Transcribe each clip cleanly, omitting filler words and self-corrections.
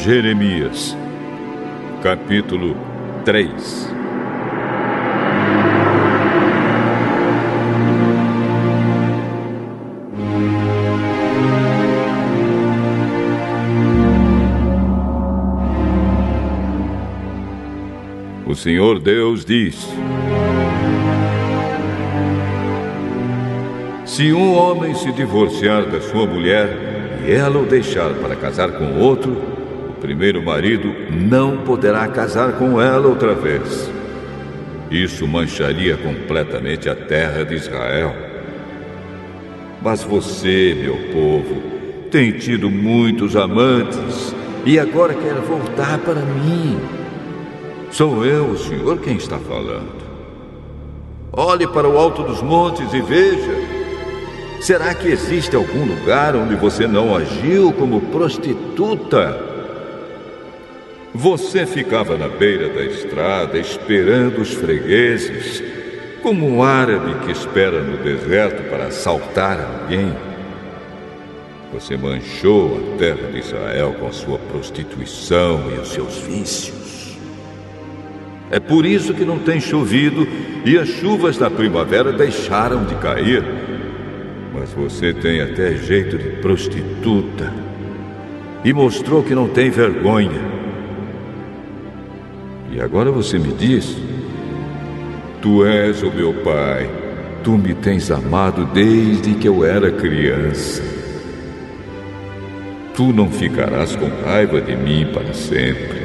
Jeremias, capítulo 3. O Senhor Deus diz: se um homem se divorciar da sua mulher e ela o deixar para casar com outro, o primeiro marido não poderá casar com ela outra vez. Isso mancharia completamente a terra de Israel. Mas você, meu povo, tem tido muitos amantes e agora quer voltar para mim. Sou eu, o Senhor, quem está falando. Olhe para o alto dos montes e veja. Será que existe algum lugar onde você não agiu como prostituta? Você ficava na beira da estrada esperando os fregueses, como um árabe que espera no deserto para assaltar alguém. Você manchou a terra de Israel com a sua prostituição e os seus vícios. É por isso que não tem chovido e as chuvas da primavera deixaram de cair. Mas você tem até jeito de prostituta e mostrou que não tem vergonha. E agora você me diz: tu és o meu pai, tu me tens amado desde que eu era criança. Tu não ficarás com raiva de mim para sempre.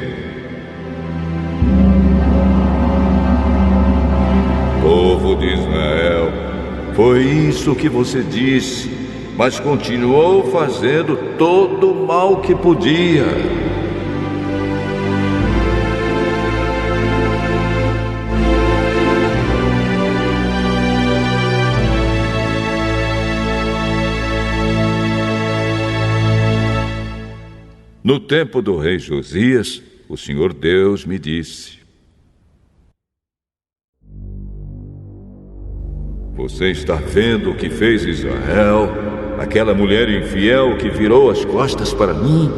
Povo de Israel, foi isso que você disse, mas continuou fazendo todo o mal que podia. No tempo do rei Josias, o Senhor Deus me disse: você está vendo o que fez Israel, aquela mulher infiel que virou as costas para mim?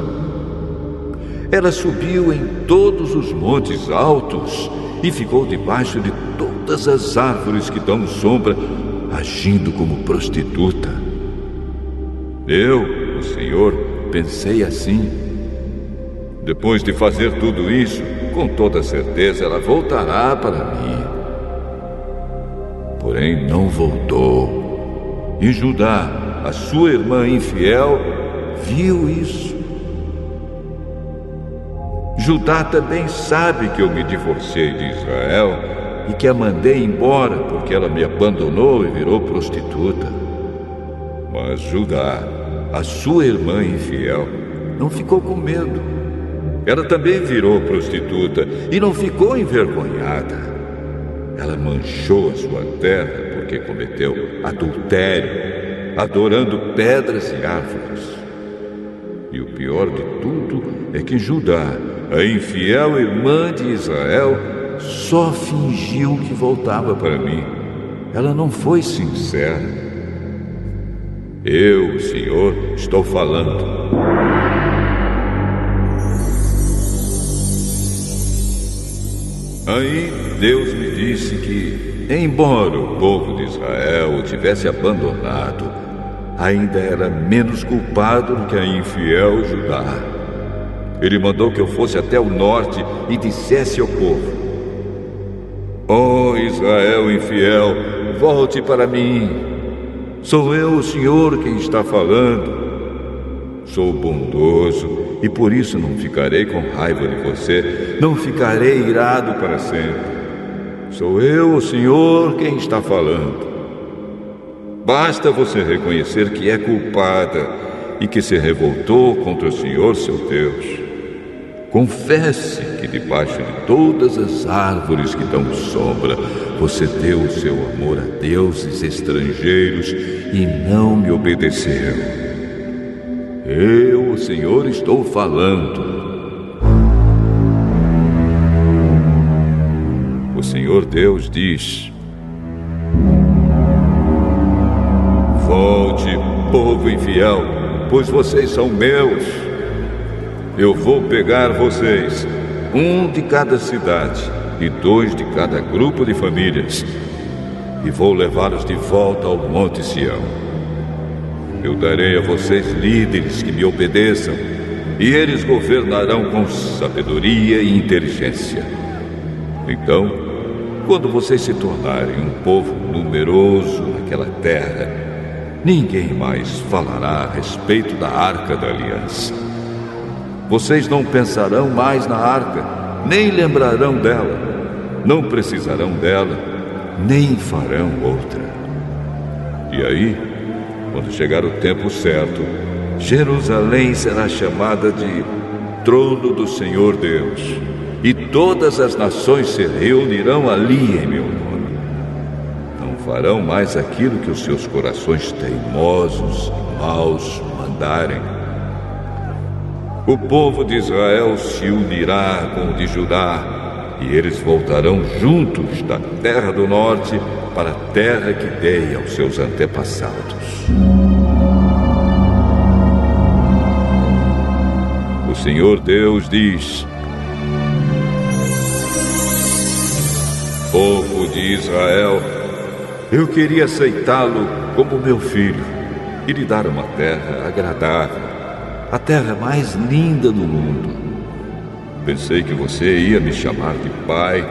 Ela subiu em todos os montes altos e ficou debaixo de todas as árvores que dão sombra, agindo como prostituta. Eu, o Senhor, pensei assim: depois de fazer tudo isso, com toda certeza ela voltará para mim. Porém não voltou. E Judá, a sua irmã infiel, viu isso. Judá também sabe que eu me divorciei de Israel e que a mandei embora porque ela me abandonou e virou prostituta. Mas Judá, a sua irmã infiel, não ficou com medo. Ela também virou prostituta e não ficou envergonhada. Ela manchou a sua terra porque cometeu adultério, adorando pedras e árvores. E o pior de tudo é que Judá, a infiel irmã de Israel, só fingiu que voltava para mim. Ela não foi sincera. Eu, o Senhor, estou falando. Aí Deus me disse que, embora o povo de Israel o tivesse abandonado, ainda era menos culpado do que a infiel Judá. Ele mandou que eu fosse até o norte e dissesse ao povo: ó Israel infiel, volte para mim. Sou eu, o Senhor, quem está falando. Sou bondoso e por isso não ficarei com raiva de você, não ficarei irado para sempre. Sou eu, o Senhor, quem está falando. Basta você reconhecer que é culpada e que se revoltou contra o Senhor, seu Deus. Confesse que debaixo de todas as árvores que dão sombra, você deu o seu amor a deuses estrangeiros e não me obedeceu. Eu, o Senhor, estou falando. O Senhor Deus diz: volte, povo infiel, pois vocês são meus. eu vou pegar vocês, um de cada cidade e 2 de cada grupo de famílias, e vou levá-los de volta ao Monte Sião. Eu darei a vocês líderes que me obedeçam, e eles governarão com sabedoria e inteligência. Então, quando vocês se tornarem um povo numeroso naquela terra, ninguém mais falará a respeito da Arca da Aliança. Vocês não pensarão mais na arca, nem lembrarão dela. Não precisarão dela, nem farão outra. E aí, quando chegar o tempo certo, Jerusalém será chamada de Trono do Senhor Deus, e todas as nações se reunirão ali em meu nome. Não farão mais aquilo que os seus corações teimosos e maus mandarem. O povo de Israel se unirá com o de Judá, e eles voltarão juntos da terra do norte para a terra que dei aos seus antepassados. O Senhor Deus diz: povo de Israel, eu queria aceitá-lo como meu filho e lhe dar uma terra agradável, a terra mais linda do mundo. Pensei que você ia me chamar de pai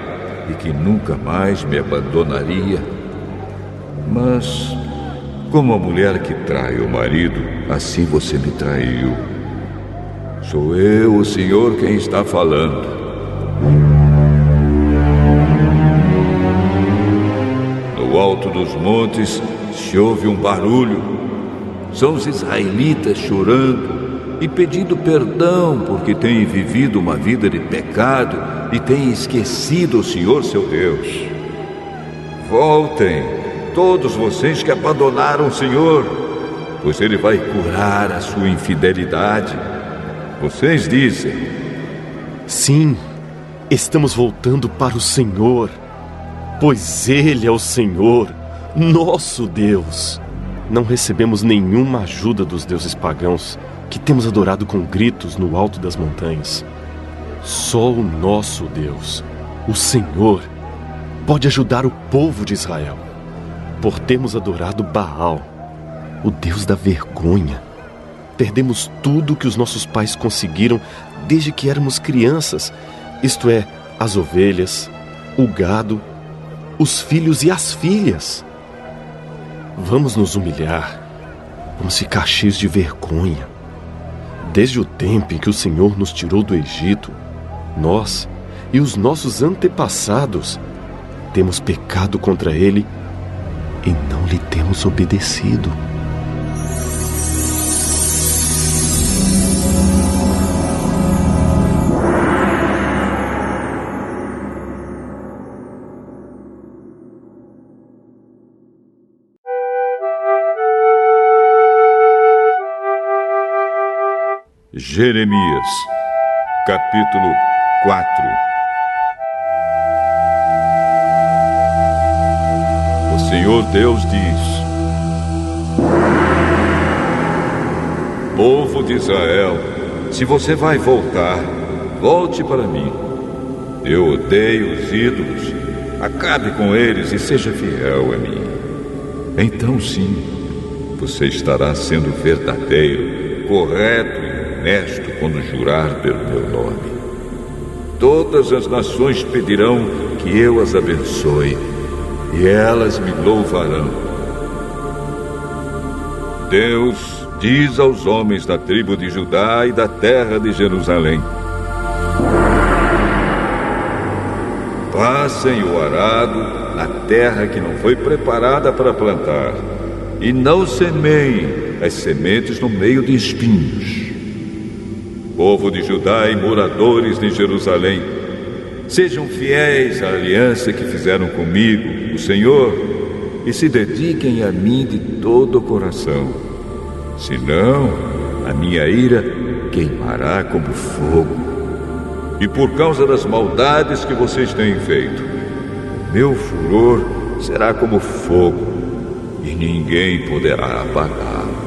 e que nunca mais me abandonaria. Mas, como a mulher que trai o marido, assim você me traiu. Sou eu, o Senhor, quem está falando. No alto dos montes se ouve um barulho. São os israelitas chorando e pedindo perdão porque têm vivido uma vida de pecado e têm esquecido o Senhor seu Deus. Voltem, todos vocês que abandonaram o Senhor, pois Ele vai curar a sua infidelidade. Vocês dizem: sim, estamos voltando para o Senhor, pois Ele é o Senhor, nosso Deus. Não recebemos nenhuma ajuda dos deuses pagãos que temos adorado com gritos no alto das montanhas. Só o nosso Deus, o Senhor, pode ajudar o povo de Israel, por termos adorado Baal, o Deus da vergonha. Perdemos tudo que os nossos pais conseguiram desde que éramos crianças, isto é, as ovelhas, o gado, os filhos e as filhas. Vamos nos humilhar, vamos ficar cheios de vergonha. Desde o tempo em que o Senhor nos tirou do Egito, nós e os nossos antepassados temos pecado contra Ele e não lhe temos obedecido. Jeremias, capítulo 4. O Senhor Deus diz: povo de Israel, se você vai voltar, volte para mim. Eu odeio os ídolos, acabe com eles e seja fiel a mim. Então sim, você estará sendo verdadeiro, correto e honesto quando jurar pelo meu nome. Todas as nações pedirão que eu as abençoe, e elas me louvarão. Deus diz aos homens da tribo de Judá e da terra de Jerusalém: passem o arado na terra que não foi preparada para plantar, e não semeiem as sementes no meio de espinhos. Povo de Judá e moradores de Jerusalém, sejam fiéis à aliança que fizeram comigo, o Senhor, e se dediquem a mim de todo o coração. Senão, a minha ira queimará como fogo. E por causa das maldades que vocês têm feito, meu furor será como fogo, e ninguém poderá apagá-lo.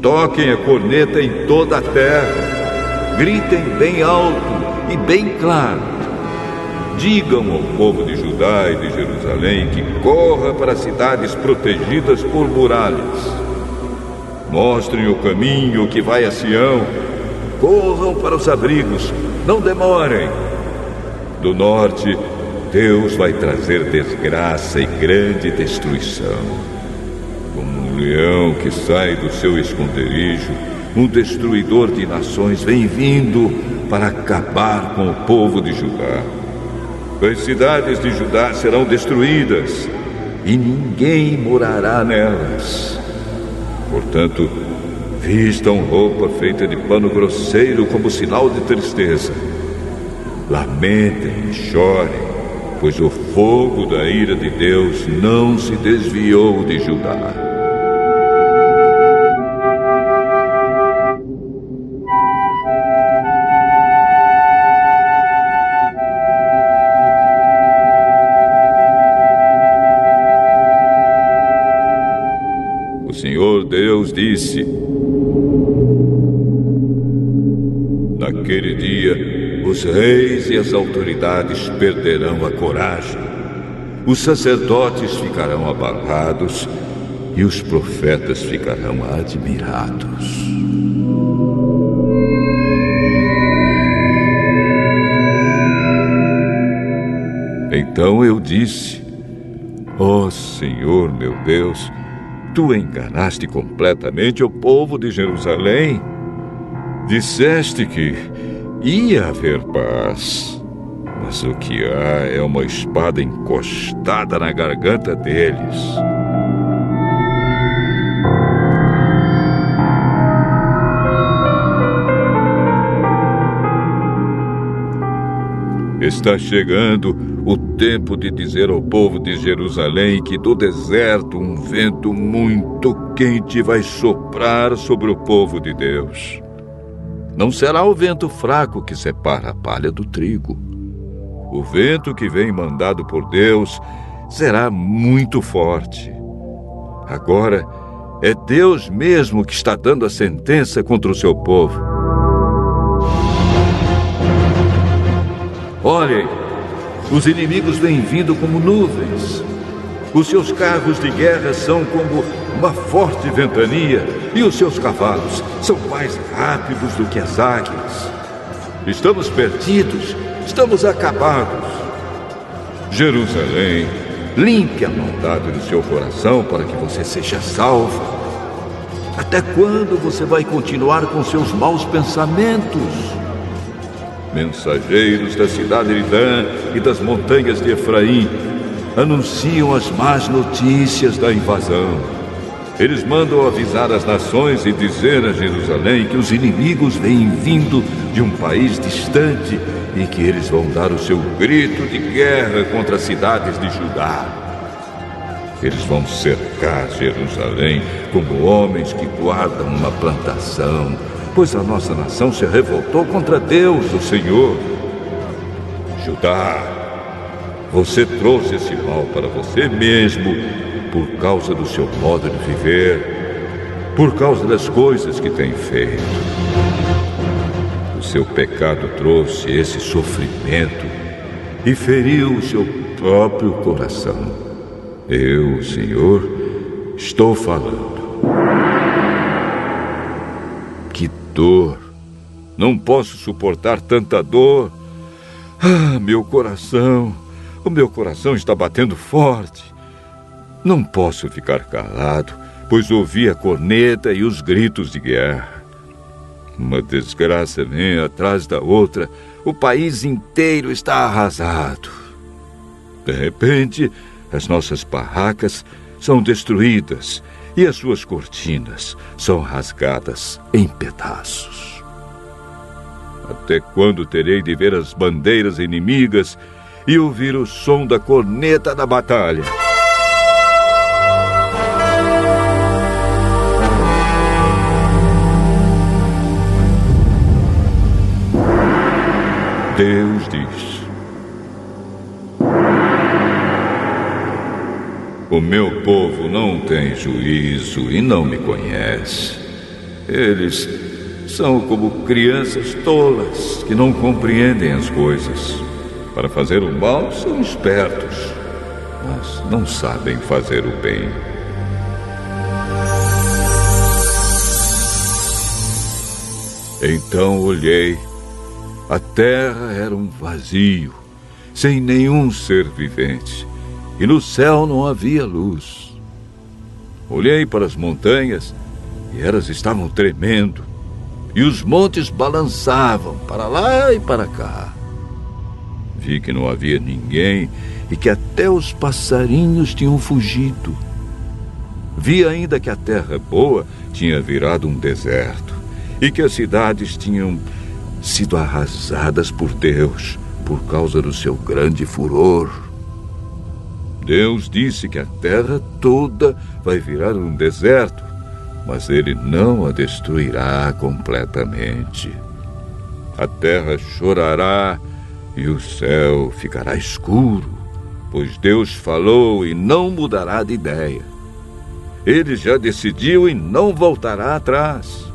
Toquem a corneta em toda a terra, gritem bem alto e bem claro. Digam ao povo de Judá e de Jerusalém que corra para as cidades protegidas por muralhas. Mostrem o caminho que vai a Sião. Corram para os abrigos, não demorem. Do norte, Deus vai trazer desgraça e grande destruição. Como um leão que sai do seu esconderijo, um destruidor de nações vem vindo para acabar com o povo de Judá. As cidades de Judá serão destruídas e ninguém morará nelas. Portanto, vistam roupa feita de pano grosseiro como sinal de tristeza. Lamentem e chorem, pois o fogo da ira de Deus não se desviou de Judá. O Senhor Deus disse: naquele dia, os reis e as autoridades perderão a coragem. Os sacerdotes ficarão abalados e os profetas ficarão admirados. Então eu disse: ó Senhor meu Deus, tu enganaste completamente o povo de Jerusalém. Disseste que ia haver paz, mas o que há é uma espada encostada na garganta deles. Está chegando o tempo de dizer ao povo de Jerusalém que do deserto um vento muito quente vai soprar sobre o povo de Deus. Não será o vento fraco que separa a palha do trigo. O vento que vem mandado por Deus será muito forte. Agora é Deus mesmo que está dando a sentença contra o seu povo. Olhem, os inimigos vêm vindo como nuvens. Os seus carros de guerra são como uma forte ventania e os seus cavalos são mais rápidos do que as águias. Estamos perdidos, estamos acabados. Jerusalém, limpe a maldade do seu coração para que você seja salva. Até quando você vai continuar com seus maus pensamentos? Mensageiros da cidade de Dan e das montanhas de Efraim anunciam as más notícias da invasão. Eles mandam avisar as nações e dizer a Jerusalém que os inimigos vêm vindo de um país distante e que eles vão dar o seu grito de guerra contra as cidades de Judá. Eles vão cercar Jerusalém como homens que guardam uma plantação, pois a nossa nação se revoltou contra Deus, o Senhor. Judá, você trouxe esse mal para você mesmo por causa do seu modo de viver, por causa das coisas que tem feito. O seu pecado trouxe esse sofrimento e feriu o seu próprio coração. Eu, o Senhor, estou falando. Que dor! Não posso suportar tanta dor. Ah, meu coração! O meu coração está batendo forte. Não posso ficar calado, pois ouvi a corneta e os gritos de guerra. Uma desgraça vem atrás da outra. O país inteiro está arrasado. De repente, as nossas barracas são destruídas e as suas cortinas são rasgadas em pedaços. Até quando terei de ver as bandeiras inimigas e ouvir o som da corneta da batalha? Deus diz: o meu povo não tem juízo e não me conhece. Eles são como crianças tolas que não compreendem as coisas. Para fazer o mal são espertos, mas não sabem fazer o bem. Então olhei. A terra era um vazio, sem nenhum ser vivente, e no céu não havia luz. Olhei para as montanhas e elas estavam tremendo, e os montes balançavam para lá e para cá. Vi que não havia ninguém e que até os passarinhos tinham fugido. Vi ainda que a terra boa tinha virado um deserto e que as cidades tinham sido arrasadas por Deus por causa do seu grande furor. Deus disse que a terra toda vai virar um deserto, mas ele não a destruirá completamente. A terra chorará e o céu ficará escuro, pois Deus falou e não mudará de ideia. Ele já decidiu e não voltará atrás.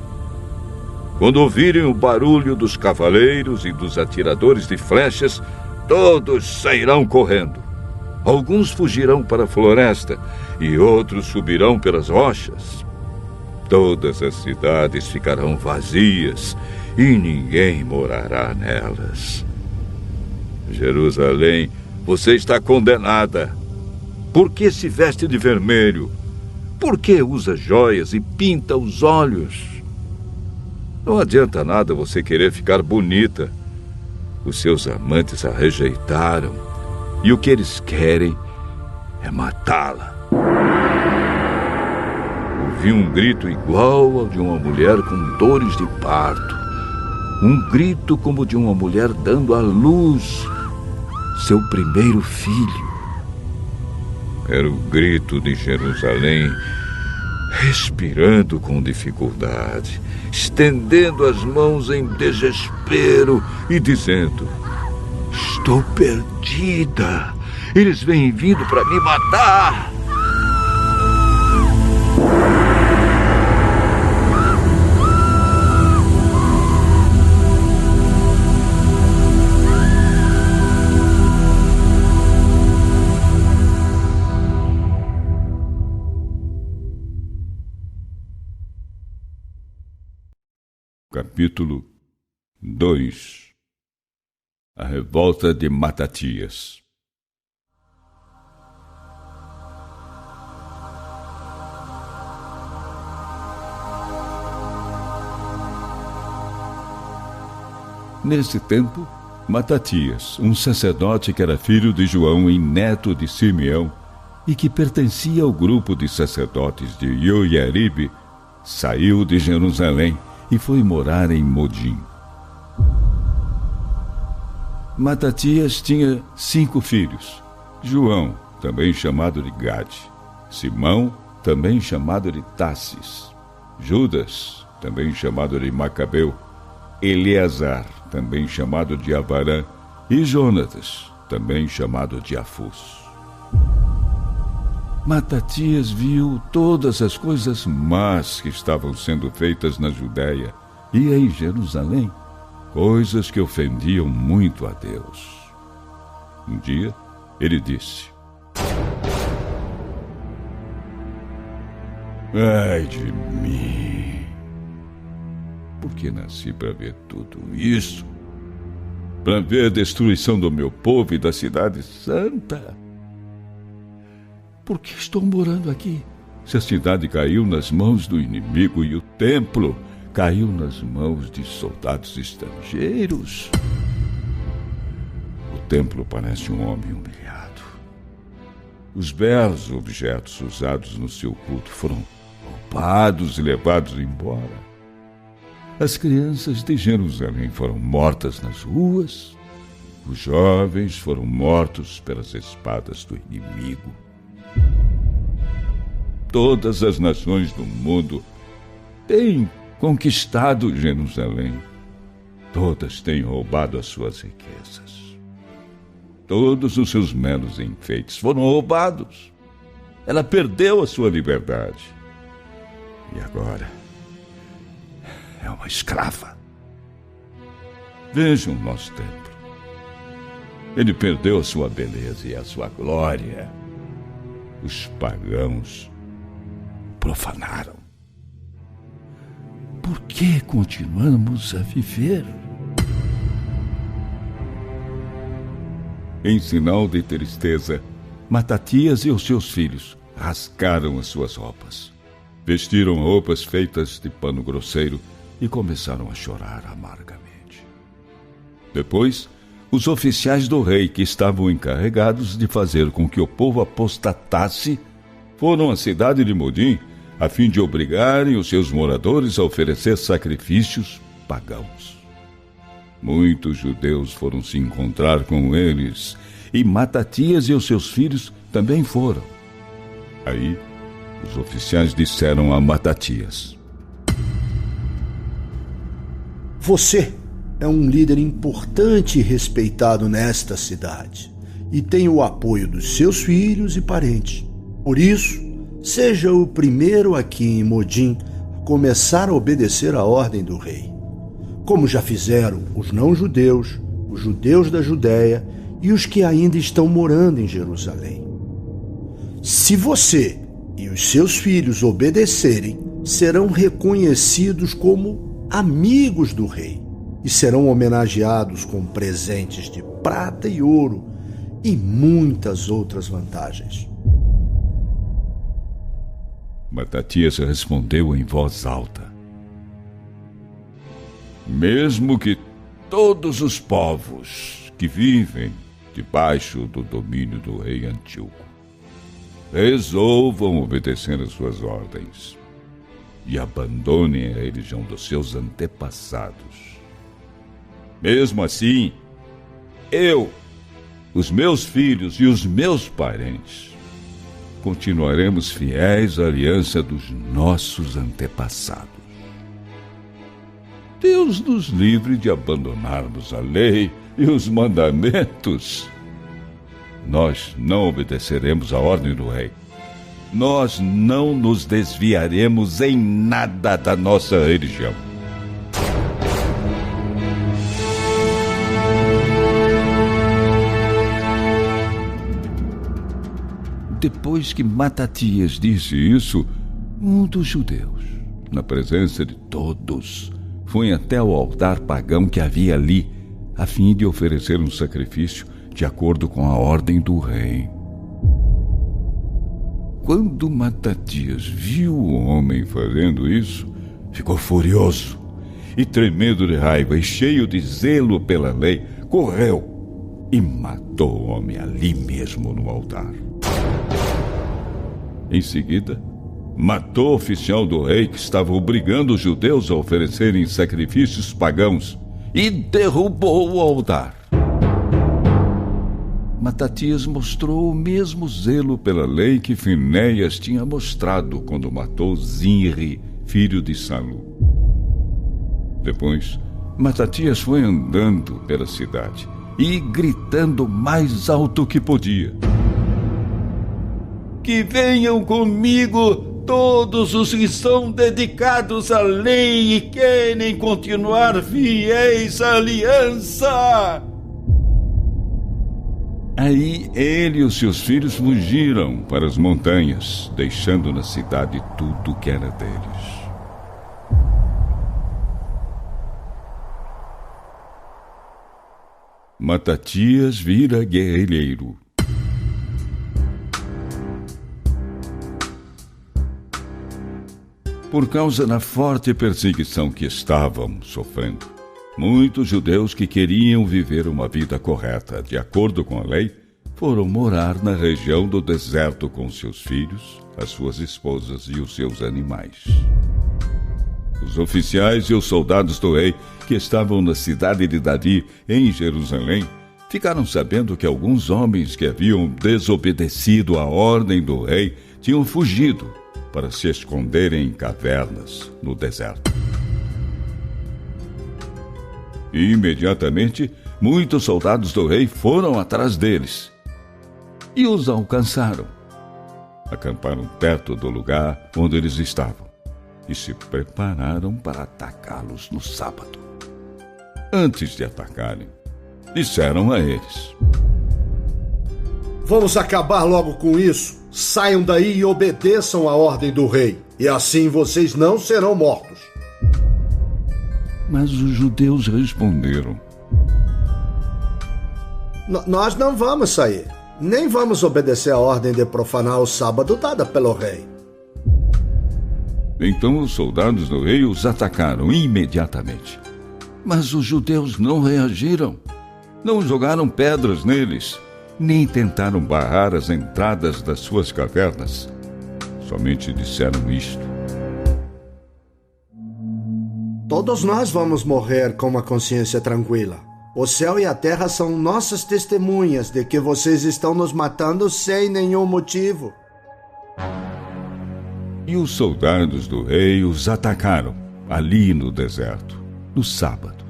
Quando ouvirem o barulho dos cavaleiros e dos atiradores de flechas, todos sairão correndo. Alguns fugirão para a floresta e outros subirão pelas rochas. Todas as cidades ficarão vazias e ninguém morará nelas. Jerusalém, você está condenada. Por que se veste de vermelho? Por que usa joias e pinta os olhos? Não adianta nada você querer ficar bonita. Os seus amantes a rejeitaram e o que eles querem é matá-la. Ouvi um grito igual ao de uma mulher com dores de parto. Um grito como de uma mulher dando à luz seu primeiro filho. Era o grito de Jerusalém, respirando com dificuldade, estendendo as mãos em desespero e dizendo: estou perdida. Eles vêm vindo para me matar. Capítulo 2. A revolta de Matatias. Nesse tempo, Matatias, um sacerdote que era filho de João e neto de Simeão, e que pertencia ao grupo de sacerdotes de Ioiaribe, saiu de Jerusalém e foi morar em Modim. Matatias tinha 5 filhos: João, também chamado de Gade; Simão, também chamado de Tassis; Judas, também chamado de Macabeu; Eleazar, também chamado de Avarã; e Jonatas, também chamado de Afus. Matatias viu todas as coisas más que estavam sendo feitas na Judéia e em Jerusalém, coisas que ofendiam muito a Deus. Um dia, ele disse: ai de mim! Por que nasci para ver tudo isso? Para ver a destruição do meu povo e da cidade santa? Por que estou morando aqui, se a cidade caiu nas mãos do inimigo e o templo caiu nas mãos de soldados estrangeiros? O templo parece um homem humilhado. Os belos objetos usados no seu culto foram roubados e levados embora. As crianças de Jerusalém foram mortas nas ruas. Os jovens foram mortos pelas espadas do inimigo. Todas as nações do mundo têm conquistado Jerusalém. Todas têm roubado as suas riquezas. Todos os seus meros enfeites foram roubados. Ela perdeu a sua liberdade. E agora é uma escrava. Vejam o nosso templo. Ele perdeu a sua beleza e a sua glória. Os pagãos profanaram. Por que continuamos a viver? Em sinal de tristeza, Matatias e os seus filhos rasgaram as suas roupas. Vestiram roupas feitas de pano grosseiro e começaram a chorar amargamente. Depois, os oficiais do rei, que estavam encarregados de fazer com que o povo apostatasse, foram à cidade de Modim a fim de obrigarem os seus moradores a oferecer sacrifícios pagãos. Muitos judeus foram se encontrar com eles, e Matatias e os seus filhos também foram. Aí, os oficiais disseram a Matatias: Você é um líder importante e respeitado nesta cidade, e tem o apoio dos seus filhos e parentes. Por isso, seja o primeiro aqui em Modim a começar a obedecer à ordem do rei, como já fizeram os não-judeus, os judeus da Judéia e os que ainda estão morando em Jerusalém. Se você e os seus filhos obedecerem, serão reconhecidos como amigos do rei e serão homenageados com presentes de prata e ouro e muitas outras vantagens. Matatias respondeu em voz alta: Mesmo que todos os povos que vivem debaixo do domínio do rei Antíoco resolvam obedecer às suas ordens e abandonem a religião dos seus antepassados, mesmo assim, eu, os meus filhos e os meus parentes continuaremos fiéis à aliança dos nossos antepassados. Deus nos livre de abandonarmos a lei e os mandamentos. Nós não obedeceremos à ordem do rei. Nós não nos desviaremos em nada da nossa religião. Depois que Matatias disse isso, um dos judeus, na presença de todos, foi até o altar pagão que havia ali, a fim de oferecer um sacrifício de acordo com a ordem do rei. Quando Matatias viu o homem fazendo isso, ficou furioso e, tremendo de raiva e cheio de zelo pela lei, correu e matou o homem ali mesmo no altar. Em seguida, matou o oficial do rei que estava obrigando os judeus a oferecerem sacrifícios pagãos e derrubou o altar. Matatias mostrou o mesmo zelo pela lei que Finéias tinha mostrado quando matou Zinri, filho de Salu. Depois, Matatias foi andando pela cidade e gritando mais alto que podia: Que venham comigo todos os que são dedicados à lei e querem continuar fiéis à aliança. Aí ele e os seus filhos fugiram para as montanhas, deixando na cidade tudo que era deles. Matatias vira guerrilheiro. Por causa da forte perseguição que estavam sofrendo, muitos judeus que queriam viver uma vida correta, de acordo com a lei, foram morar na região do deserto com seus filhos, as suas esposas e os seus animais. Os oficiais e os soldados do rei que estavam na cidade de Davi, em Jerusalém, ficaram sabendo que alguns homens que haviam desobedecido à ordem do rei tinham fugido para se esconderem em cavernas no deserto. E, imediatamente, muitos soldados do rei foram atrás deles e os alcançaram. Acamparam perto do lugar onde eles estavam e se prepararam para atacá-los no sábado. Antes de atacarem, disseram a eles: Vamos acabar logo com isso. Saiam daí e obedeçam a ordem do rei, e assim vocês não serão mortos. Mas os judeus responderam: Nós não vamos sair, nem vamos obedecer a ordem de profanar o sábado dada pelo rei. Então os soldados do rei os atacaram imediatamente. Mas os judeus não reagiram. Não jogaram pedras neles, nem tentaram barrar as entradas das suas cavernas. Somente disseram isto: Todos nós vamos morrer com uma consciência tranquila. O céu e a terra são nossas testemunhas de que vocês estão nos matando sem nenhum motivo. E os soldados do rei os atacaram ali no deserto, no sábado,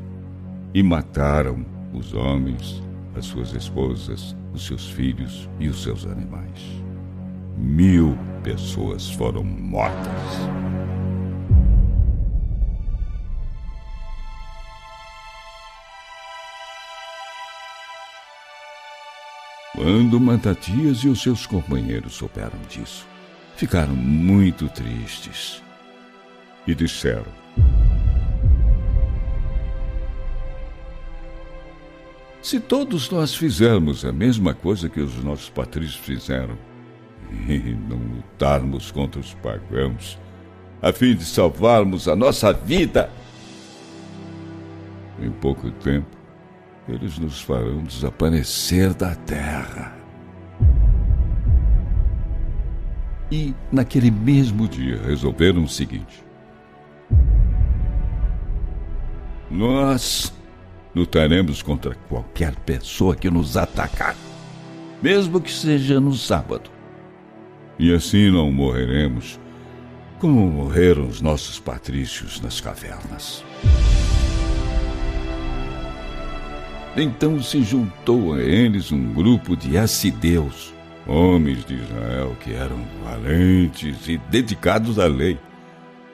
e mataram os homens, as suas esposas, os seus filhos e os seus animais. 1.000 pessoas foram mortas. Quando Matatias e os seus companheiros souberam disso, ficaram muito tristes e disseram: Se todos nós fizermos a mesma coisa que os nossos patrícios fizeram, e não lutarmos contra os pagãos, a fim de salvarmos a nossa vida, em pouco tempo, eles nos farão desaparecer da terra. E, naquele mesmo dia, resolveram o seguinte: nós lutaremos contra qualquer pessoa que nos atacar, mesmo que seja no sábado. E assim não morreremos como morreram os nossos patrícios nas cavernas. Então se juntou a eles um grupo de assideus, homens de Israel que eram valentes e dedicados à lei.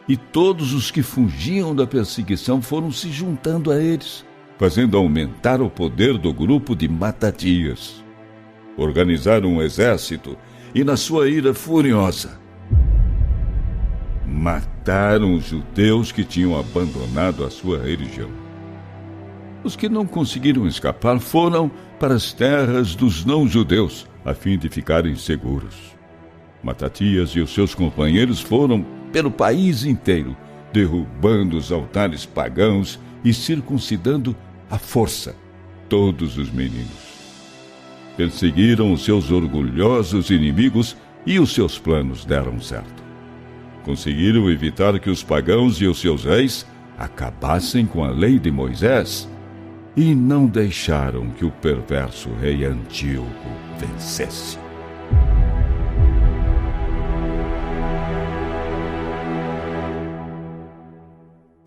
E todos os que fugiam da perseguição foram se juntando a eles, fazendo aumentar o poder do grupo de Matatias. Organizaram um exército e, na sua ira furiosa, mataram os judeus que tinham abandonado a sua religião. Os que não conseguiram escapar foram para as terras dos não-judeus, a fim de ficarem seguros. Matatias e os seus companheiros foram pelo país inteiro, derrubando os altares pagãos e circuncidando à força todos os meninos. Perseguiram os seus orgulhosos inimigos e os seus planos deram certo. Conseguiram evitar que os pagãos e os seus reis acabassem com a lei de Moisés e não deixaram que o perverso rei Antíoco vencesse.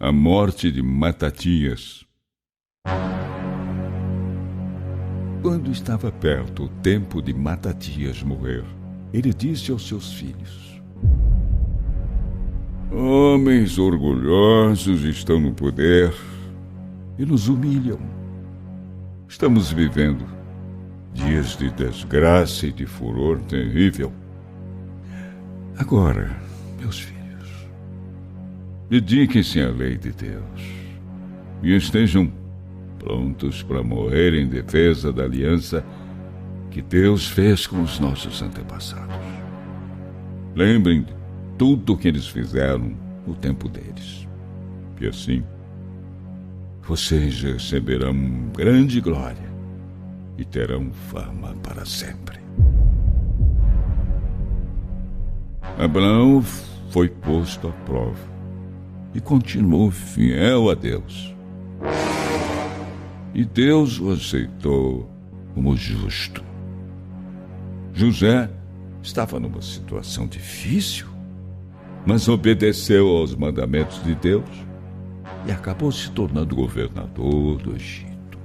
A morte de Matatias. Quando estava perto o tempo de Matatias morrer, ele disse aos seus filhos: Homens orgulhosos estão no poder e nos humilham. Estamos vivendo dias de desgraça e de furor terrível. Agora, meus filhos, dediquem-se à lei de Deus e estejam prontos para morrer em defesa da aliança que Deus fez com os nossos antepassados. Lembrem de tudo o que eles fizeram no tempo deles. E assim, vocês receberão grande glória e terão fama para sempre. Abraão foi posto à prova e continuou fiel a Deus. E Deus o aceitou como justo. José estava numa situação difícil, mas obedeceu aos mandamentos de Deus e acabou se tornando governador do Egito.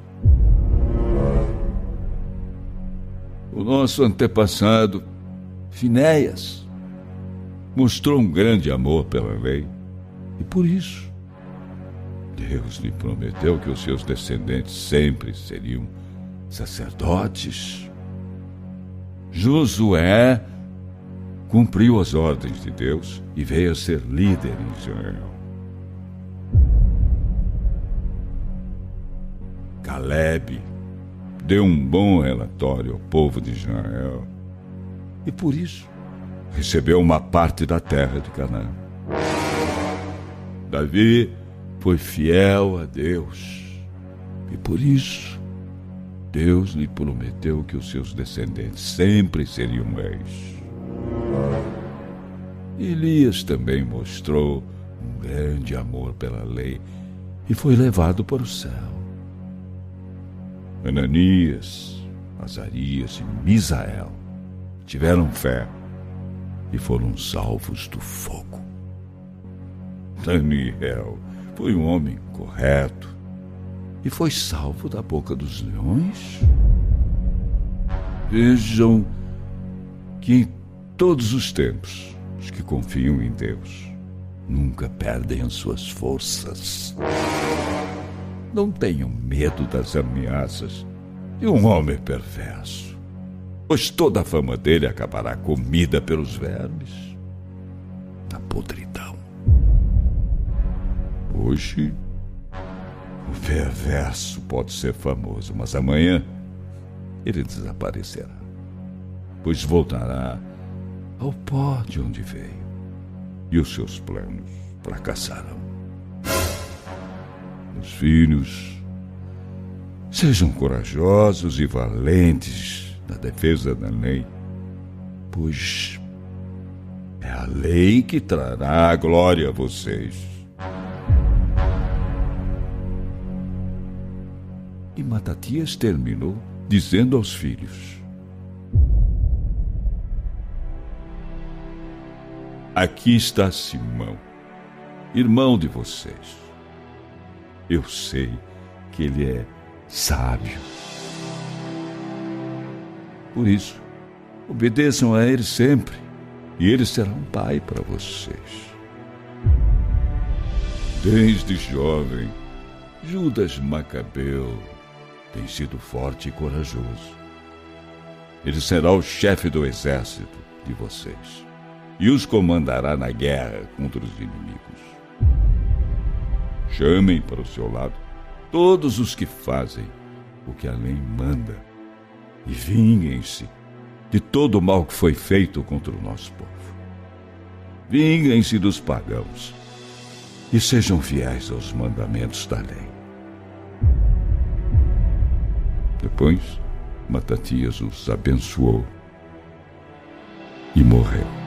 O nosso antepassado, Finéias, mostrou um grande amor pela lei E por isso, Deus lhe prometeu que os seus descendentes sempre seriam sacerdotes. Josué cumpriu as ordens de Deus e veio a ser líder em Israel. Caleb deu um bom relatório ao povo de Israel e, por isso, recebeu uma parte da terra de Canaã. Davi foi fiel a Deus e, por isso, Deus lhe prometeu que os seus descendentes sempre seriam reis. Elias também mostrou um grande amor pela lei e foi levado para o céu. Ananias, Azarias e Misael tiveram fé e foram salvos do fogo. Daniel foi um homem correto e foi salvo da boca dos leões. Vejam que em todos os tempos, os que confiam em Deus nunca perdem as suas forças. Não tenham medo das ameaças de um homem perverso, pois toda a fama dele acabará comida pelos vermes na podridão. Hoje, o perverso pode ser famoso, mas amanhã ele desaparecerá, pois voltará ao pó de onde veio, e os seus planos fracassaram. Meus filhos, sejam corajosos e valentes na defesa da lei, pois é a lei que trará a glória a vocês. E Matatias terminou dizendo aos filhos: aqui está Simão, irmão de vocês. Eu sei que ele é sábio. Por isso, obedeçam a ele sempre, e ele será um pai para vocês. Desde jovem, Judas Macabeu tem sido forte e corajoso. Ele será o chefe do exército de vocês e os comandará na guerra contra os inimigos. Chamem para o seu lado todos os que fazem o que a lei manda e vinguem-se de todo o mal que foi feito contra o nosso povo. Vinguem-se dos pagãos e sejam fiéis aos mandamentos da lei. Depois, Matatias os abençoou e morreu.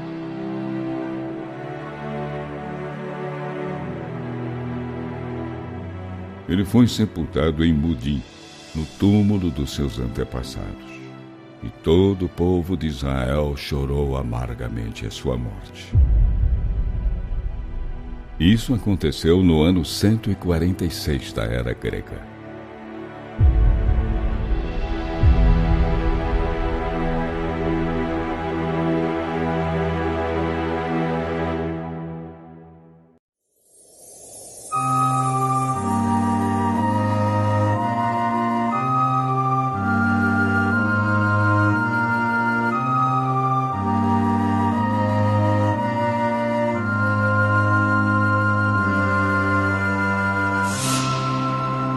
Ele foi sepultado em Mudim, no túmulo dos seus antepassados. E todo o povo de Israel chorou amargamente a sua morte. Isso aconteceu no ano 146 da era grega.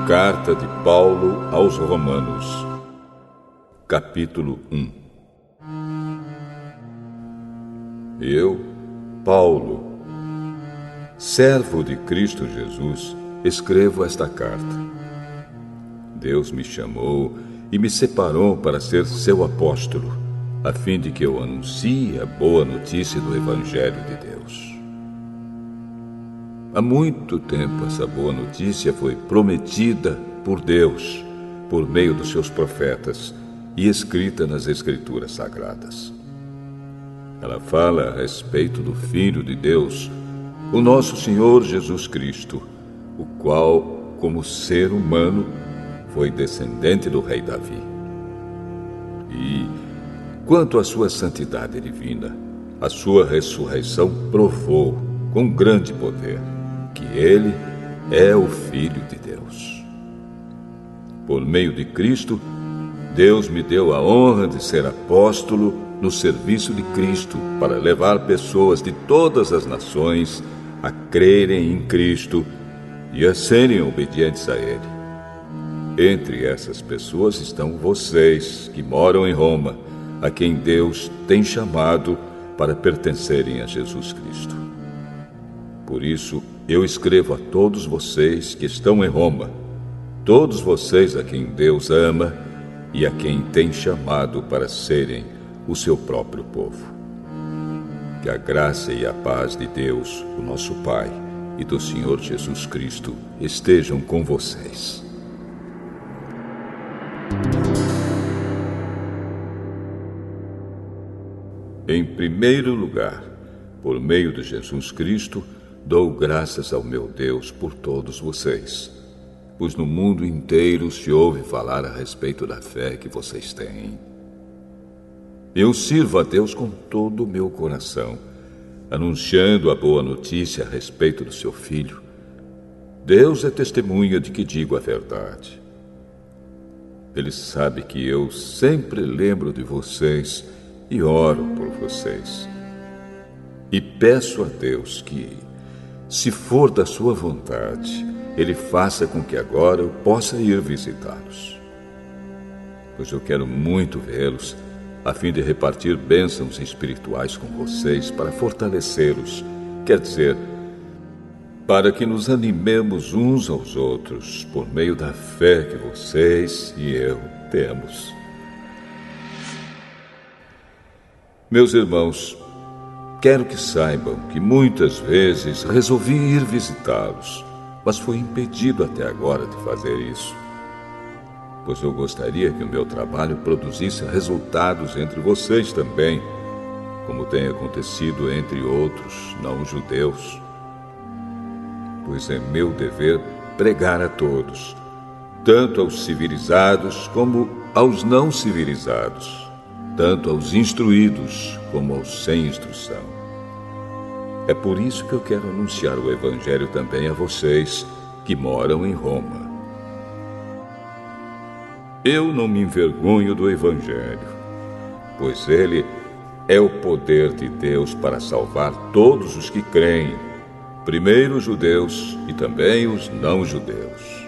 Carta de Paulo aos Romanos, capítulo 1. Eu, Paulo, servo de Cristo Jesus, escrevo esta carta. Deus me chamou e me separou para ser seu apóstolo, a fim de que eu anuncie a boa notícia do Evangelho de Deus. Há muito tempo essa boa notícia foi prometida por Deus, por meio dos seus profetas, e escrita nas Escrituras Sagradas. Ela fala a respeito do Filho de Deus, o nosso Senhor Jesus Cristo, o qual, como ser humano, foi descendente do rei Davi. E, quanto à sua santidade divina, a sua ressurreição provou, com grande poder, que ele é o Filho de Deus. Por meio de Cristo, Deus me deu a honra de ser apóstolo no serviço de Cristo para levar pessoas de todas as nações a crerem em Cristo e a serem obedientes a Ele. Entre essas pessoas estão vocês que moram em Roma, a quem Deus tem chamado para pertencerem a Jesus Cristo. Por isso, eu escrevo a todos vocês que estão em Roma, todos vocês a quem Deus ama e a quem tem chamado para serem o seu próprio povo. Que a graça e a paz de Deus, o nosso Pai, e do Senhor Jesus Cristo estejam com vocês. Em primeiro lugar, por meio de Jesus Cristo, dou graças ao meu Deus por todos vocês, pois no mundo inteiro se ouve falar a respeito da fé que vocês têm. Eu sirvo a Deus com todo o meu coração, anunciando a boa notícia a respeito do seu Filho. Deus é testemunha de que digo a verdade. Ele sabe que eu sempre lembro de vocês e oro por vocês. E peço a Deus que, se for da sua vontade, Ele faça com que agora eu possa ir visitá-los. Pois eu quero muito vê-los, a fim de repartir bênçãos espirituais com vocês para fortalecê-los, quer dizer, para que nos animemos uns aos outros por meio da fé que vocês e eu temos. Meus irmãos, quero que saibam que muitas vezes resolvi ir visitá-los, mas fui impedido até agora de fazer isso, pois eu gostaria que o meu trabalho produzisse resultados entre vocês também, como tem acontecido entre outros não-judeus. Pois é meu dever pregar a todos, tanto aos civilizados como aos não civilizados, tanto aos instruídos como aos sem instrução. É por isso que eu quero anunciar o Evangelho também a vocês que moram em Roma. Eu não me envergonho do Evangelho, pois ele é o poder de Deus para salvar todos os que creem, primeiro os judeus e também os não-judeus.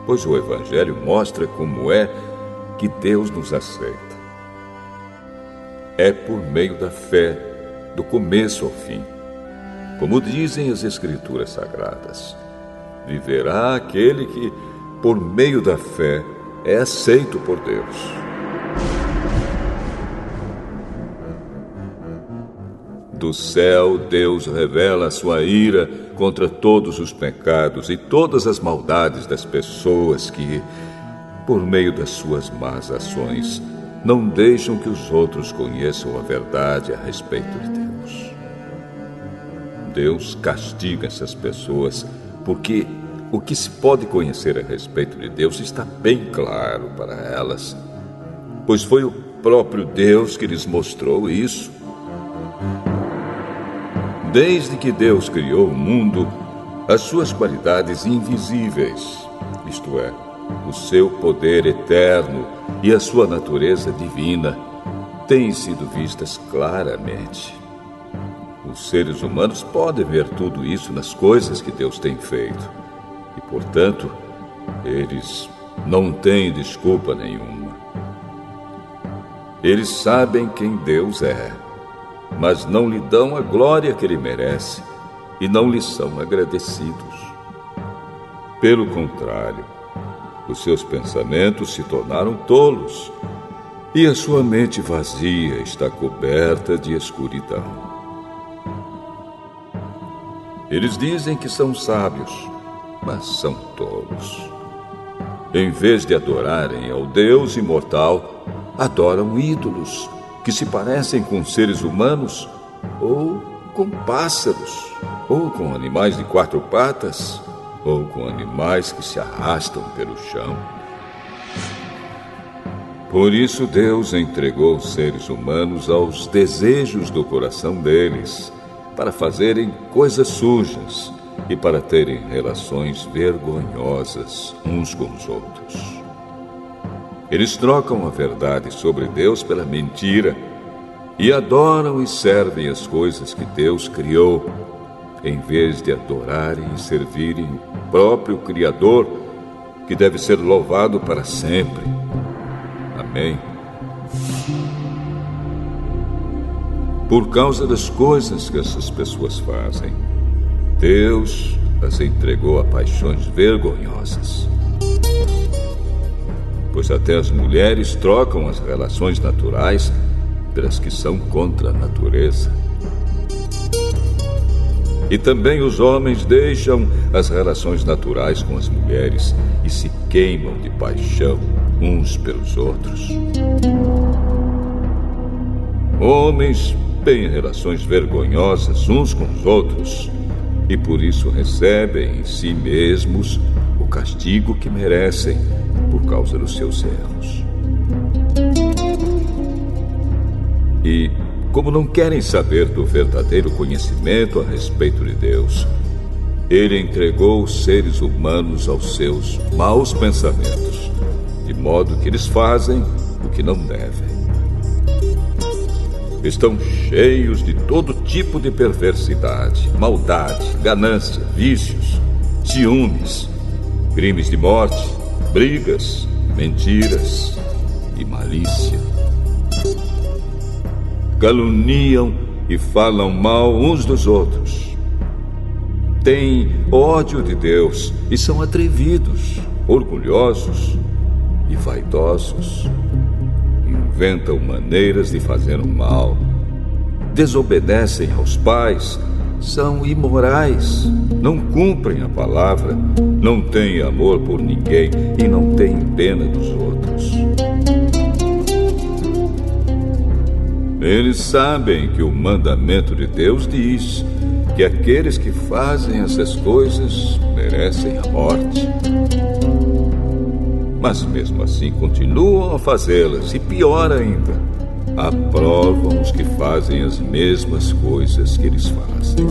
Pois o Evangelho mostra como é que Deus nos aceita. É por meio da fé, do começo ao fim. Como dizem as Escrituras Sagradas, viverá aquele que, por meio da fé, é aceito por Deus. Do céu, Deus revela a sua ira contra todos os pecados e todas as maldades das pessoas que, por meio das suas más ações, não deixam que os outros conheçam a verdade a respeito de Deus. Deus castiga essas pessoas porque o que se pode conhecer a respeito de Deus está bem claro para elas, pois foi o próprio Deus que lhes mostrou isso. Desde que Deus criou o mundo, as suas qualidades invisíveis, isto é, o seu poder eterno e a sua natureza divina, têm sido vistas claramente. Os seres humanos podem ver tudo isso nas coisas que Deus tem feito. E, portanto, eles não têm desculpa nenhuma. Eles sabem quem Deus é, mas não lhe dão a glória que ele merece e não lhe são agradecidos. Pelo contrário, os seus pensamentos se tornaram tolos e a sua mente vazia está coberta de escuridão. Eles dizem que são sábios, mas são tolos. Em vez de adorarem ao Deus imortal, adoram ídolos que se parecem com seres humanos, ou com pássaros, ou com animais de 4 patas, ou com animais que se arrastam pelo chão. Por isso Deus entregou os seres humanos aos desejos do coração deles, para fazerem coisas sujas, e para terem relações vergonhosas uns com os outros. Eles trocam a verdade sobre Deus pela mentira e adoram e servem as coisas que Deus criou, em vez de adorarem e servirem o próprio Criador, que deve ser louvado para sempre. Amém. Por causa das coisas que essas pessoas fazem, Deus as entregou a paixões vergonhosas. Pois até as mulheres trocam as relações naturais pelas que são contra a natureza. E também os homens deixam as relações naturais com as mulheres e se queimam de paixão uns pelos outros. Homens têm relações vergonhosas uns com os outros e por isso recebem em si mesmos o castigo que merecem por causa dos seus erros. E, como não querem saber do verdadeiro conhecimento a respeito de Deus, Ele entregou os seres humanos aos seus maus pensamentos, de modo que eles fazem o que não devem. Estão cheios de todo tipo de perversidade, maldade, ganância, vícios, ciúmes, crimes de morte, brigas, mentiras e malícia. Caluniam e falam mal uns dos outros. Têm ódio de Deus e são atrevidos, orgulhosos e vaidosos. Inventam maneiras de fazer o mal, desobedecem aos pais, são imorais, não cumprem a palavra, não têm amor por ninguém e não têm pena dos outros. Eles sabem que o mandamento de Deus diz que aqueles que fazem essas coisas merecem a morte. Mas mesmo assim continuam a fazê-las e, pior ainda, aprovam os que fazem as mesmas coisas que eles fazem.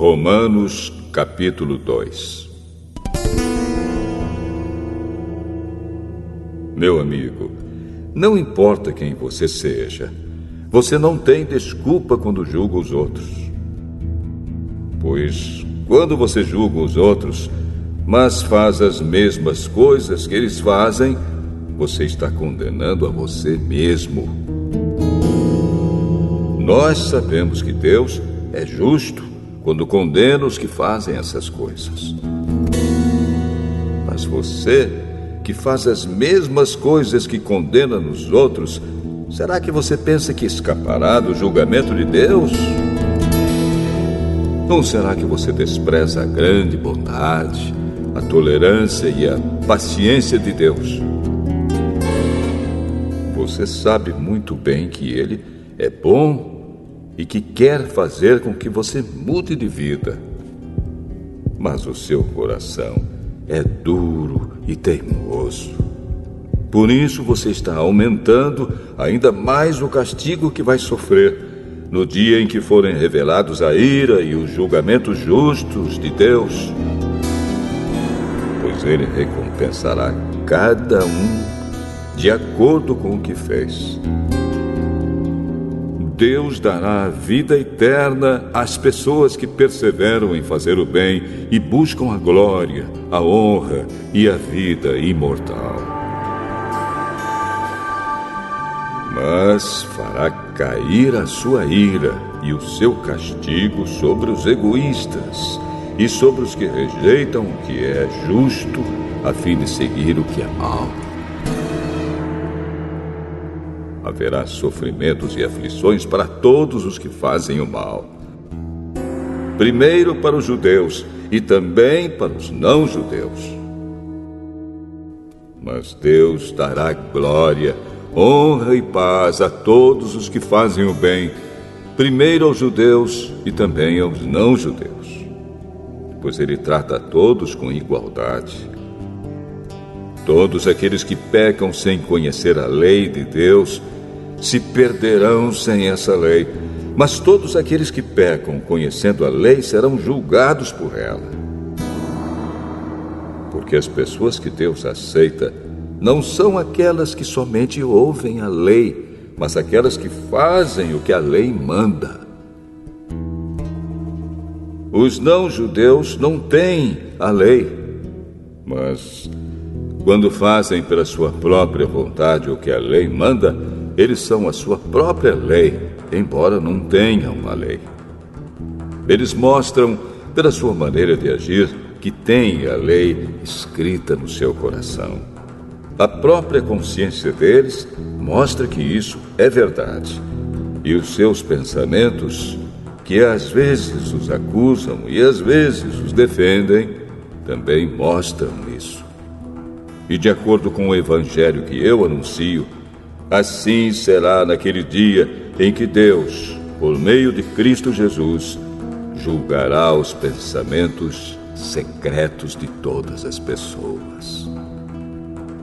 Romanos, capítulo 2. Meu amigo, não importa quem você seja, você não tem desculpa quando julga os outros. Pois, quando você julga os outros, mas faz as mesmas coisas que eles fazem, você está condenando a você mesmo. Nós sabemos que Deus é justo quando condena os que fazem essas coisas. Mas você, que faz as mesmas coisas que condena nos outros, será que você pensa que escapará do julgamento de Deus? Ou será que você despreza a grande bondade, a tolerância e a paciência de Deus? Você sabe muito bem que Ele é bom e que quer fazer com que você mude de vida. Mas o seu coração é duro e teimoso. Por isso você está aumentando ainda mais o castigo que vai sofrer no dia em que forem revelados a ira e os julgamentos justos de Deus. Pois Ele recompensará cada um de acordo com o que fez. Deus dará a vida eterna às pessoas que perseveram em fazer o bem e buscam a glória, a honra e a vida imortal. Mas fará cair a sua ira e o seu castigo sobre os egoístas e sobre os que rejeitam o que é justo a fim de seguir o que é mau. Haverá sofrimentos e aflições para todos os que fazem o mal. Primeiro para os judeus e também para os não-judeus. Mas Deus dará glória, honra e paz a todos os que fazem o bem, primeiro aos judeus e também aos não-judeus, pois Ele trata a todos com igualdade. Todos aqueles que pecam sem conhecer a lei de Deus se perderão sem essa lei, mas todos aqueles que pecam conhecendo a lei serão julgados por ela. Porque as pessoas que Deus aceita não são aquelas que somente ouvem a lei, mas aquelas que fazem o que a lei manda. Os não-judeus não têm a lei, mas quando fazem pela sua própria vontade o que a lei manda, eles são a sua própria lei, embora não tenham a lei. Eles mostram, pela sua maneira de agir, que têm a lei escrita no seu coração. A própria consciência deles mostra que isso é verdade. E os seus pensamentos, que às vezes os acusam e às vezes os defendem, também mostram isso. E de acordo com o evangelho que eu anuncio, assim será naquele dia em que Deus, por meio de Cristo Jesus, julgará os pensamentos secretos de todas as pessoas.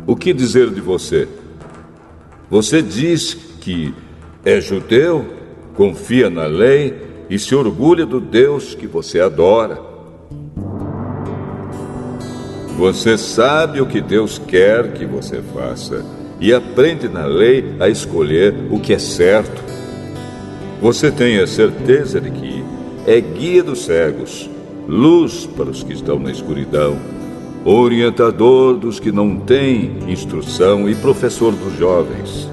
O que dizer de você? Você diz que é judeu, confia na lei e se orgulha do Deus que você adora. Você sabe o que Deus quer que você faça e aprende na lei a escolher o que é certo. Você tem a certeza de que é guia dos cegos, luz para os que estão na escuridão, orientador dos que não têm instrução e professor dos jovens.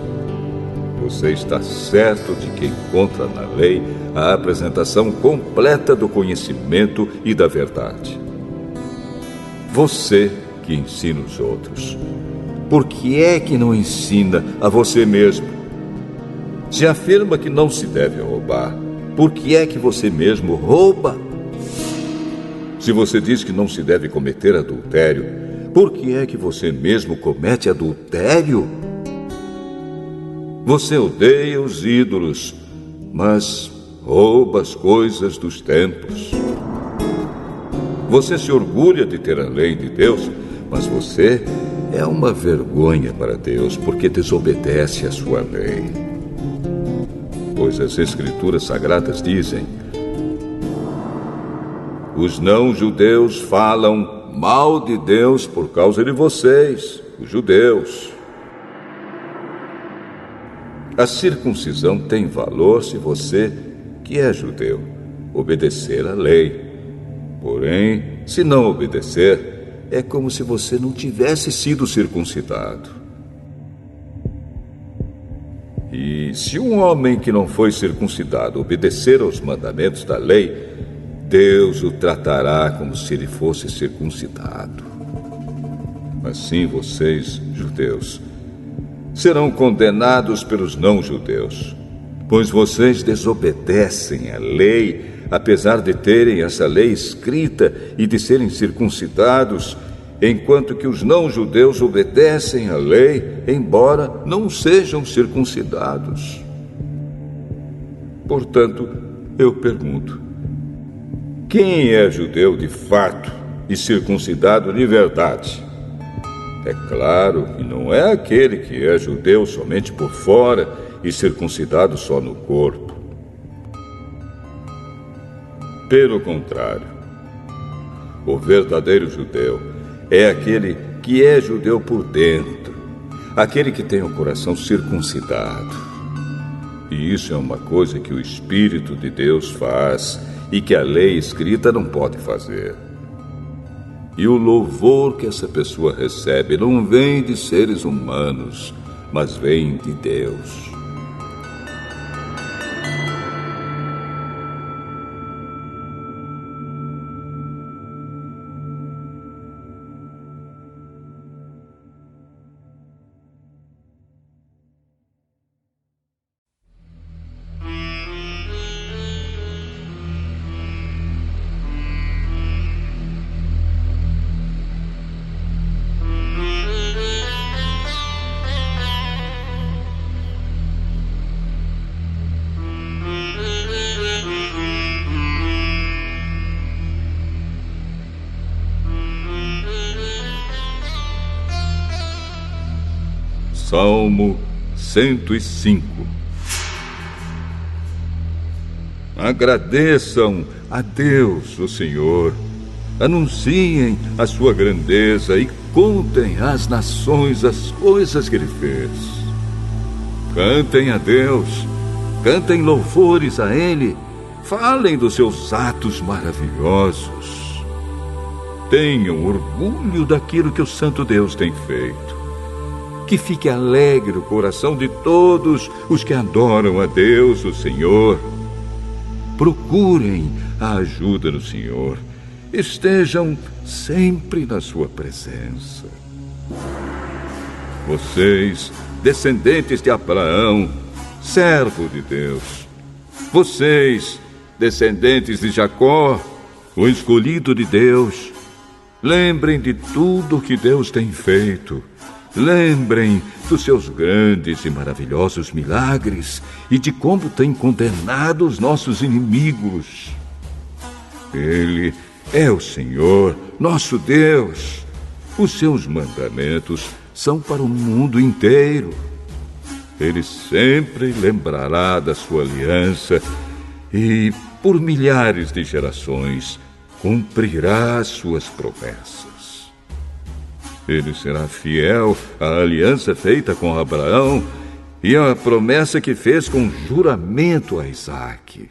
Você está certo de que encontra na lei a apresentação completa do conhecimento e da verdade. Você que ensina os outros, por que é que não ensina a você mesmo? Se afirma que não se deve roubar, por que é que você mesmo rouba? Se você diz que não se deve cometer adultério, por que é que você mesmo comete adultério? Você odeia os ídolos, mas rouba as coisas dos templos. Você se orgulha de ter a lei de Deus, mas você é uma vergonha para Deus porque desobedece à sua lei. Pois as Escrituras Sagradas dizem: os não-judeus falam mal de Deus por causa de vocês, os judeus. A circuncisão tem valor se você, que é judeu, obedecer à lei. Porém, se não obedecer, é como se você não tivesse sido circuncidado. E se um homem que não foi circuncidado obedecer aos mandamentos da lei, Deus o tratará como se ele fosse circuncidado. Assim vocês, judeus, serão condenados pelos não-judeus, pois vocês desobedecem à lei, apesar de terem essa lei escrita e de serem circuncidados, enquanto que os não-judeus obedecem à lei, embora não sejam circuncidados. Portanto, eu pergunto: quem é judeu de fato e circuncidado de verdade? É claro que não é aquele que é judeu somente por fora e circuncidado só no corpo. Pelo contrário, o verdadeiro judeu é aquele que é judeu por dentro, aquele que tem o coração circuncidado. E isso é uma coisa que o Espírito de Deus faz e que a lei escrita não pode fazer. E o louvor que essa pessoa recebe não vem de seres humanos, mas vem de Deus. Salmo 105. Agradeçam a Deus, o Senhor. Anunciem a sua grandeza e contem às nações as coisas que Ele fez. Cantem a Deus, cantem louvores a Ele, falem dos seus atos maravilhosos. Tenham orgulho daquilo que o Santo Deus tem feito. Que fique alegre o coração de todos os que adoram a Deus, o Senhor. Procurem a ajuda do Senhor. Estejam sempre na sua presença. Vocês, descendentes de Abraão, servo de Deus. Vocês, descendentes de Jacó, o escolhido de Deus. Lembrem de tudo que Deus tem feito. Lembrem dos seus grandes e maravilhosos milagres e de como tem condenado os nossos inimigos. Ele é o Senhor, nosso Deus. Os seus mandamentos são para o mundo inteiro. Ele sempre lembrará da sua aliança e, por milhares de gerações, cumprirá as suas promessas. Ele será fiel à aliança feita com Abraão e à promessa que fez com juramento a Isaque.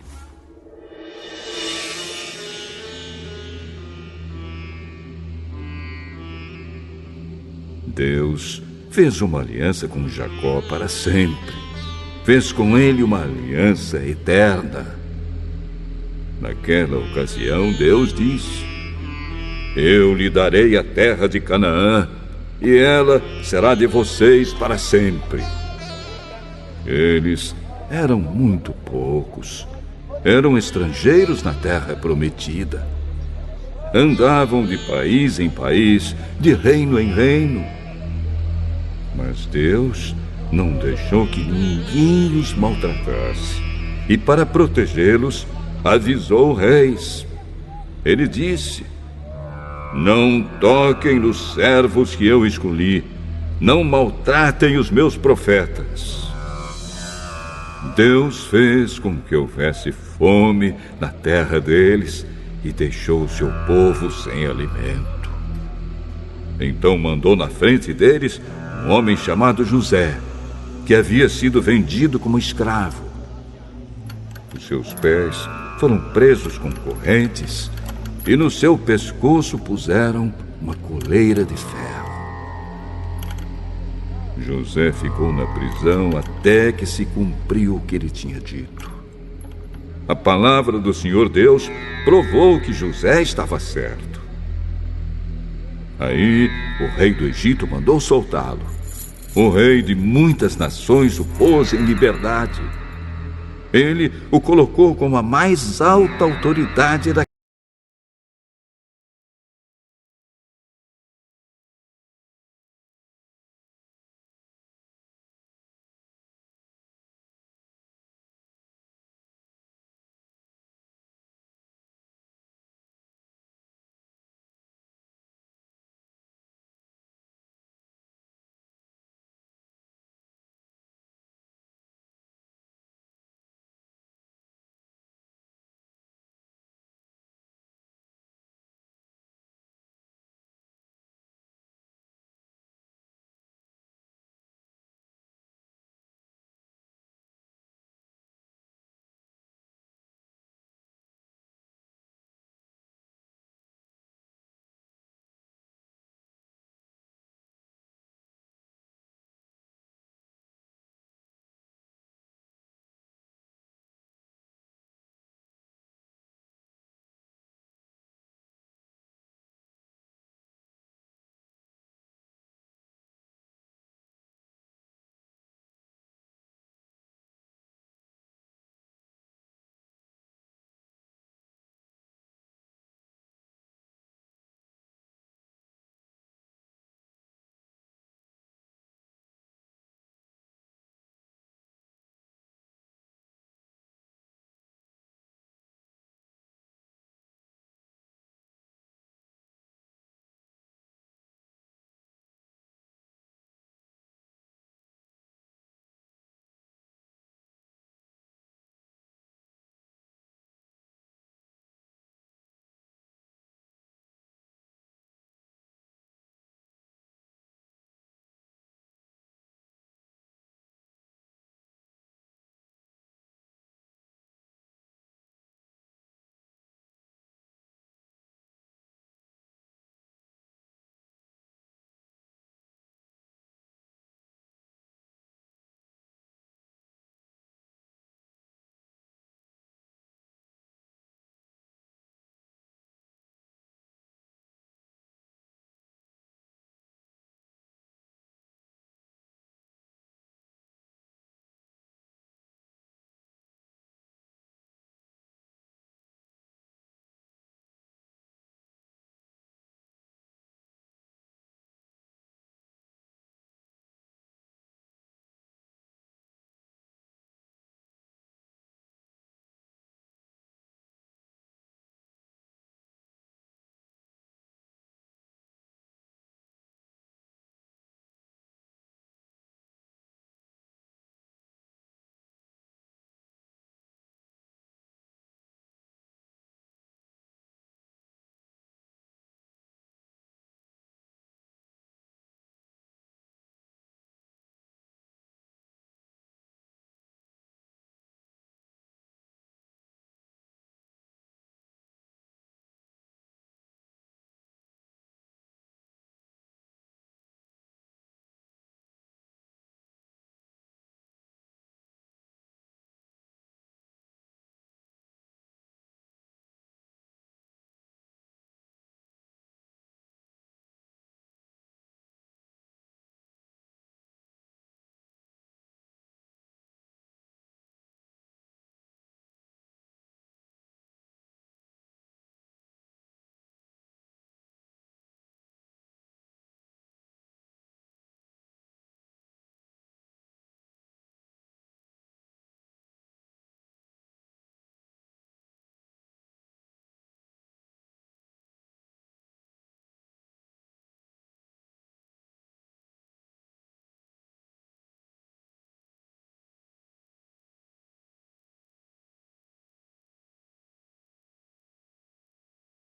Deus fez uma aliança com Jacó para sempre. Fez com ele uma aliança eterna. Naquela ocasião, Deus disse: Eu lhe darei a terra de Canaã, e ela será de vocês para sempre. Eles eram muito poucos. Eram estrangeiros na terra prometida. Andavam de país em país, de reino em reino. Mas Deus não deixou que ninguém os maltratasse. E para protegê-los, avisou reis. Ele disse: Não toquem nos servos que eu escolhi. Não maltratem os meus profetas. Deus fez com que houvesse fome na terra deles e deixou o seu povo sem alimento. Então mandou na frente deles um homem chamado José, que havia sido vendido como escravo. Os seus pés foram presos com correntes e no seu pescoço puseram uma coleira de ferro. José ficou na prisão até que se cumpriu o que ele tinha dito. A palavra do Senhor Deus provou que José estava certo. Aí o rei do Egito mandou soltá-lo. O rei de muitas nações o pôs em liberdade. Ele o colocou como a mais alta autoridade daquele